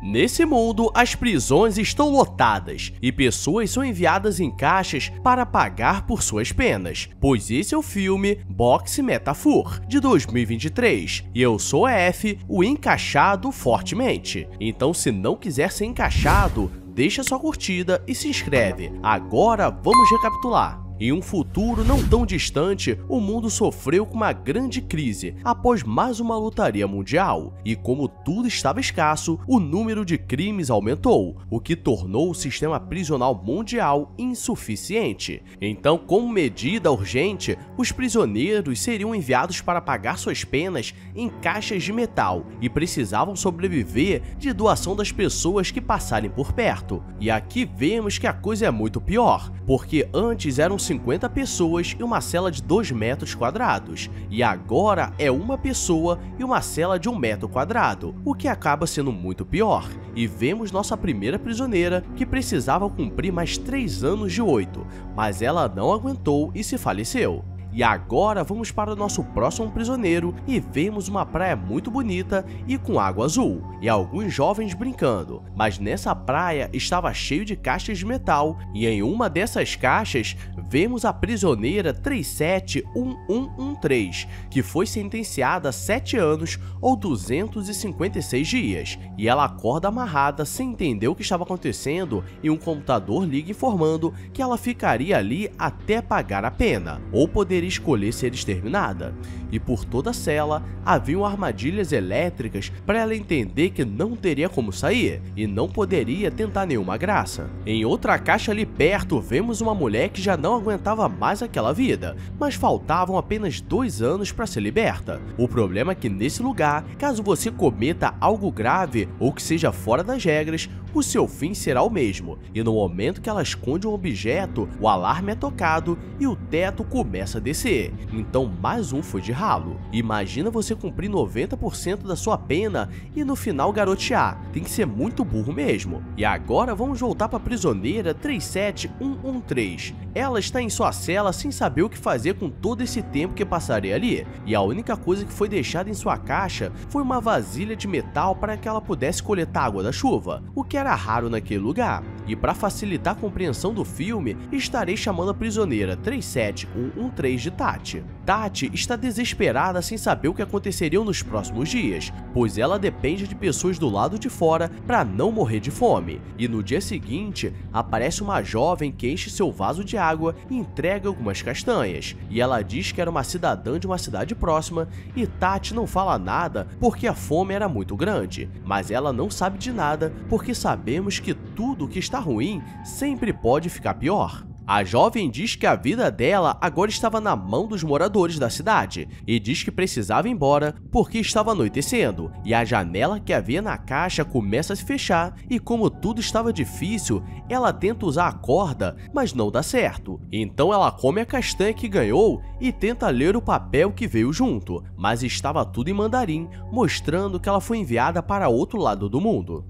Nesse mundo, as prisões estão lotadas e pessoas são enviadas em caixas para pagar por suas penas, pois esse é o filme Boxe Metaphor, de 2023, e eu sou F, o encaixado fortemente. Então, se não quiser ser encaixado, deixa sua curtida e se inscreve. Agora vamos recapitular. Em um futuro não tão distante, o mundo sofreu com uma grande crise após mais uma lotaria mundial, e como tudo estava escasso, o número de crimes aumentou, o que tornou o sistema prisional mundial insuficiente. Então, como medida urgente, os prisioneiros seriam enviados para pagar suas penas em caixas de metal e precisavam sobreviver de doação das pessoas que passarem por perto. E aqui vemos que a coisa é muito pior, porque antes eram 50 pessoas e uma cela de 2 metros quadrados, e agora é uma pessoa e uma cela de 1 metro quadrado, o que acaba sendo muito pior. E vemos nossa primeira prisioneira, que precisava cumprir mais 3 anos de 8, mas ela não aguentou e se faleceu. E agora vamos para o nosso próximo prisioneiro e vemos uma praia muito bonita e com água azul, e alguns jovens brincando, mas nessa praia estava cheio de caixas de metal, e em uma dessas caixas vemos a prisioneira 371113, que foi sentenciada a 7 anos ou 256 dias, e ela acorda amarrada sem entender o que estava acontecendo, e um computador liga informando que ela ficaria ali até pagar a pena, ou poderia escolher ser exterminada. E por toda a cela haviam armadilhas elétricas para ela entender que não teria como sair e não poderia tentar nenhuma graça. Em outra caixa ali perto vemos uma mulher que já não aguentava mais aquela vida, mas faltavam apenas 2 anos para ser liberta. O problema é que nesse lugar, caso você cometa algo grave ou que seja fora das regras, o seu fim será o mesmo, e no momento que ela esconde um objeto, o alarme é tocado e o teto começa a descer. Então mais um foi de ralo. Imagina você cumprir 90% da sua pena e no final garotear, tem que ser muito burro mesmo. E agora vamos voltar para a prisioneira 37113. Ela está em sua cela sem saber o que fazer com todo esse tempo que passaria ali, e a única coisa que foi deixada em sua caixa foi uma vasilha de metal para que ela pudesse coletar água da chuva, o que era raro naquele lugar. E para facilitar a compreensão do filme, estarei chamando a prisioneira 37113 de Tati. Tati está desesperada sem saber o que aconteceria nos próximos dias, pois ela depende de pessoas do lado de fora para não morrer de fome. E no dia seguinte, aparece uma jovem que enche seu vaso de água e entrega algumas castanhas, e ela diz que era uma cidadã de uma cidade próxima, e Tati não fala nada porque a fome era muito grande, mas ela não sabe de nada porque sabemos que tudo que está ruim sempre pode ficar pior. A jovem diz que a vida dela agora estava na mão dos moradores da cidade e diz que precisava ir embora porque estava anoitecendo, e a janela que havia na caixa começa a se fechar, e como tudo estava difícil, ela tenta usar a corda, mas não dá certo. Então ela come a castanha que ganhou e tenta ler o papel que veio junto, mas estava tudo em mandarim, mostrando que ela foi enviada para outro lado do mundo.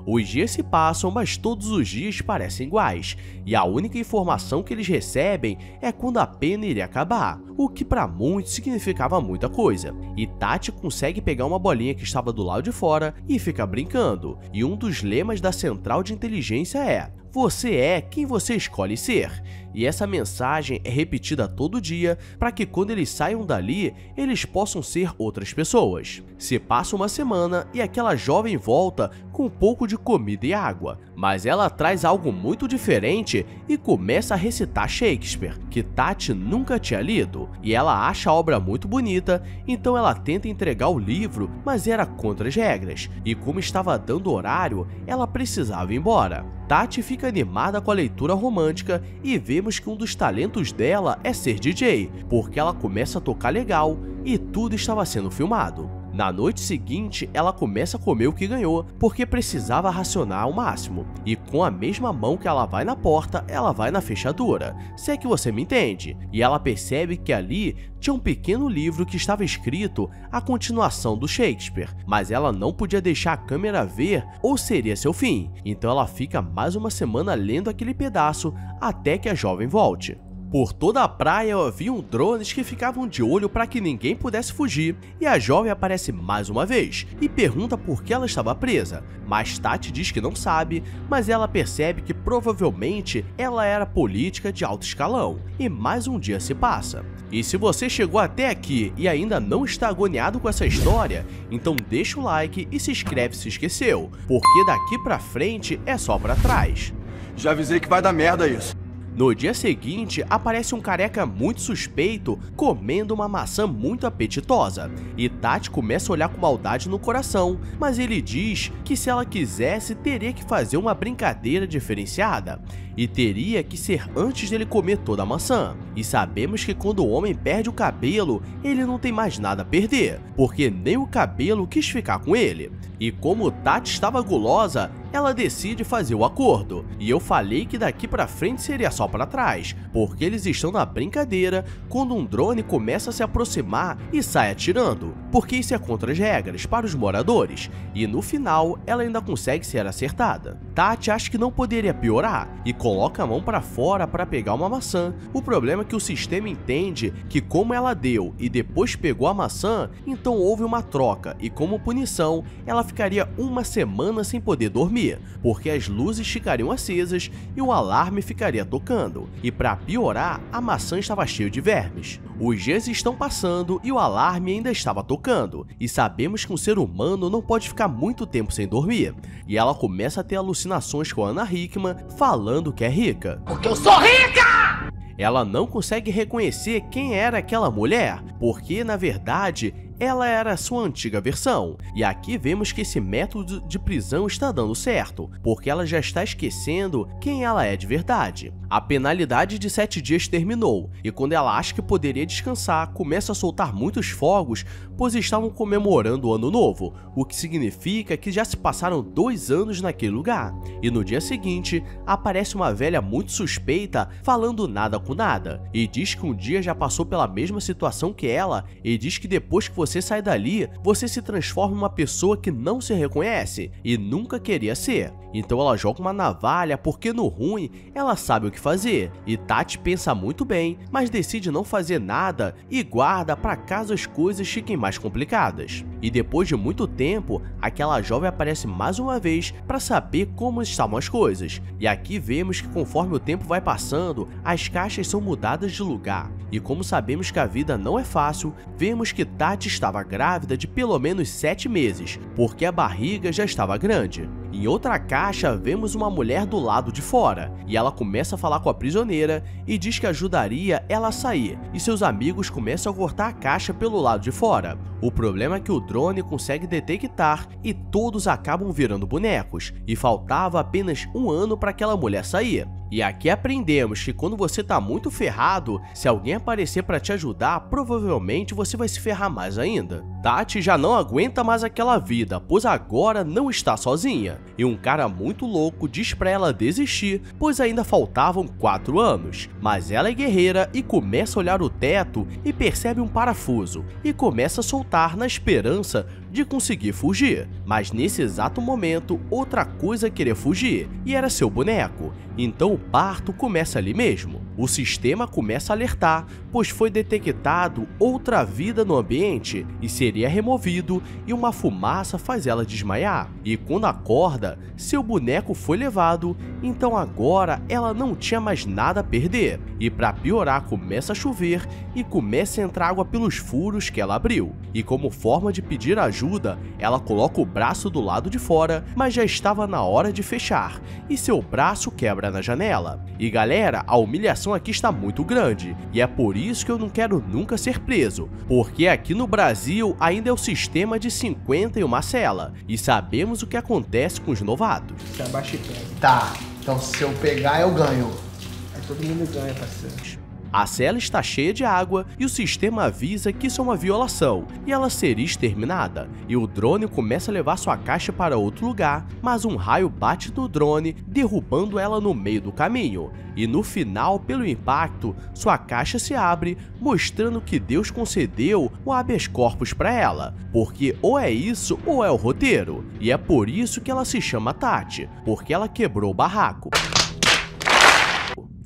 Os dias se passam, mas todos os dias parecem iguais, e a única informação que eles recebem é quando a pena iria acabar, o que para muitos significava muita coisa. E Tati consegue pegar uma bolinha que estava do lado de fora e fica brincando, e um dos lemas da central de inteligência é: você é quem você escolhe ser. E essa mensagem é repetida todo dia para que quando eles saiam dali, eles possam ser outras pessoas. Se passa uma semana e aquela jovem volta com um pouco de comida e água, mas ela traz algo muito diferente e começa a recitar Shakespeare, que Tati nunca tinha lido, e ela acha a obra muito bonita, então ela tenta entregar o livro, mas era contra as regras, e como estava dando horário, ela precisava ir embora. Tati fica animada com a leitura romântica e vemos que um dos talentos dela é ser DJ, porque ela começa a tocar legal e tudo estava sendo filmado. Na noite seguinte, ela começa a comer o que ganhou, porque precisava racionar ao máximo, e com a mesma mão que ela vai na porta, ela vai na fechadura, se é que você me entende, e ela percebe que ali tinha um pequeno livro que estava escrito a continuação do Shakespeare, mas ela não podia deixar a câmera ver ou seria seu fim, então ela fica mais uma semana lendo aquele pedaço até que a jovem volte. Por toda a praia haviam drones que ficavam de olho para que ninguém pudesse fugir, e a jovem aparece mais uma vez e pergunta por que ela estava presa, mas Tati diz que não sabe, mas ela percebe que provavelmente ela era política de alto escalão, e mais um dia se passa. E se você chegou até aqui e ainda não está agoniado com essa história, então deixa o like e se inscreve se esqueceu, porque daqui pra frente é só pra trás. Já avisei que vai dar merda isso. No dia seguinte, aparece um careca muito suspeito comendo uma maçã muito apetitosa, e Tati começa a olhar com maldade no coração, mas ele diz que se ela quisesse teria que fazer uma brincadeira diferenciada, e teria que ser antes dele comer toda a maçã. E sabemos que quando o homem perde o cabelo, ele não tem mais nada a perder, porque nem o cabelo quis ficar com ele. E como Tati estava gulosa, ela decide fazer o acordo, e eu falei que daqui pra frente seria só pra trás, porque eles estão na brincadeira quando um drone começa a se aproximar e sai atirando, porque isso é contra as regras para os moradores, e no final ela ainda consegue ser acertada. Tati acha que não poderia piorar e coloca a mão pra fora para pegar uma maçã. O problema é que o sistema entende que como ela deu e depois pegou a maçã, então houve uma troca, e como punição ela ficaria uma semana sem poder dormir, porque as luzes ficariam acesas e o alarme ficaria tocando, e para piorar, a maçã estava cheia de vermes. Os dias estão passando e o alarme ainda estava tocando, e sabemos que um ser humano não pode ficar muito tempo sem dormir, e ela começa a ter alucinações com a Ana Hickman falando que é rica. Porque eu sou rica! Ela não consegue reconhecer quem era aquela mulher, porque na verdade ela era a sua antiga versão, e aqui vemos que esse método de prisão está dando certo, porque ela já está esquecendo quem ela é de verdade. A penalidade de 7 dias terminou, e quando ela acha que poderia descansar, começa a soltar muitos fogos, pois estavam comemorando o ano novo, o que significa que já se passaram 2 anos naquele lugar. E no dia seguinte, aparece uma velha muito suspeita falando nada com nada, e diz que um dia já passou pela mesma situação que ela, e diz que depois que você sai dali, você se transforma em uma pessoa que não se reconhece e nunca queria ser. Então ela joga uma navalha porque no ruim ela sabe o que fazer, e Tati pensa muito bem, mas decide não fazer nada e guarda para caso as coisas fiquem mais complicadas. E depois de muito tempo, aquela jovem aparece mais uma vez para saber como estavam as coisas, e aqui vemos que conforme o tempo vai passando, as caixas são mudadas de lugar, e como sabemos que a vida não é fácil, vemos que Tati estava grávida de pelo menos 7 meses, porque a barriga já estava grande. Em outra caixa, vemos uma mulher do lado de fora, e ela começa a falar com a prisioneira e diz que ajudaria ela a sair, e seus amigos começam a cortar a caixa pelo lado de fora. O problema é que o drone consegue detectar e todos acabam virando bonecos, e faltava apenas 1 ano para aquela mulher sair. E aqui aprendemos que quando você tá muito ferrado, se alguém aparecer para te ajudar, provavelmente você vai se ferrar mais ainda. Tati já não aguenta mais aquela vida, pois agora não está sozinha, e um cara muito louco diz pra ela desistir, pois ainda faltavam 4 anos. Mas ela é guerreira e começa a olhar o teto e percebe um parafuso, e começa a soltar na esperança de conseguir fugir. Mas nesse exato momento, outra coisa queria fugir, e era seu boneco. Então o parto começa ali mesmo. O sistema começa a alertar, pois foi detectado outra vida no ambiente e seria removido, e uma fumaça faz ela desmaiar. E quando acorda, seu boneco foi levado, então agora ela não tinha mais nada a perder. E para piorar, começa a chover e começa a entrar água pelos furos que ela abriu. E como forma de pedir ajuda, ela coloca o braço do lado de fora, mas já estava na hora de fechar, e seu braço quebra na janela. E galera, a humilhação aqui está muito grande, e é por isso que eu não quero nunca ser preso, porque aqui no Brasil ainda é o sistema de 50 em uma cela, e sabemos o que acontece com os novatos. Você abaixa e pega. Tá, então se eu pegar eu ganho. Aí todo mundo ganha, parceiro. A cela está cheia de água e o sistema avisa que isso é uma violação e ela seria exterminada. E o drone começa a levar sua caixa para outro lugar, mas um raio bate no drone, derrubando ela no meio do caminho. E no final, pelo impacto, sua caixa se abre, mostrando que Deus concedeu o habeas corpus para ela, porque ou é isso ou é o roteiro. E é por isso que ela se chama Tati, porque ela quebrou o barraco.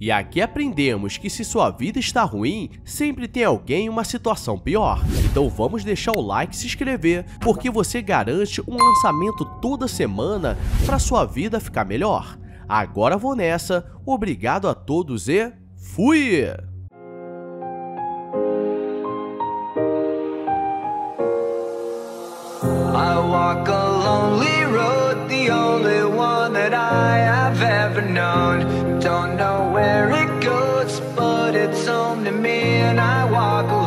E aqui aprendemos que se sua vida está ruim, sempre tem alguém em uma situação pior. Então vamos deixar o like e se inscrever, porque você garante um lançamento toda semana para sua vida ficar melhor. Agora vou nessa, obrigado a todos e fui! I walk a lonely road, the only one that I have ever known. Don't know where it goes, but it's home to me, and I walk alone.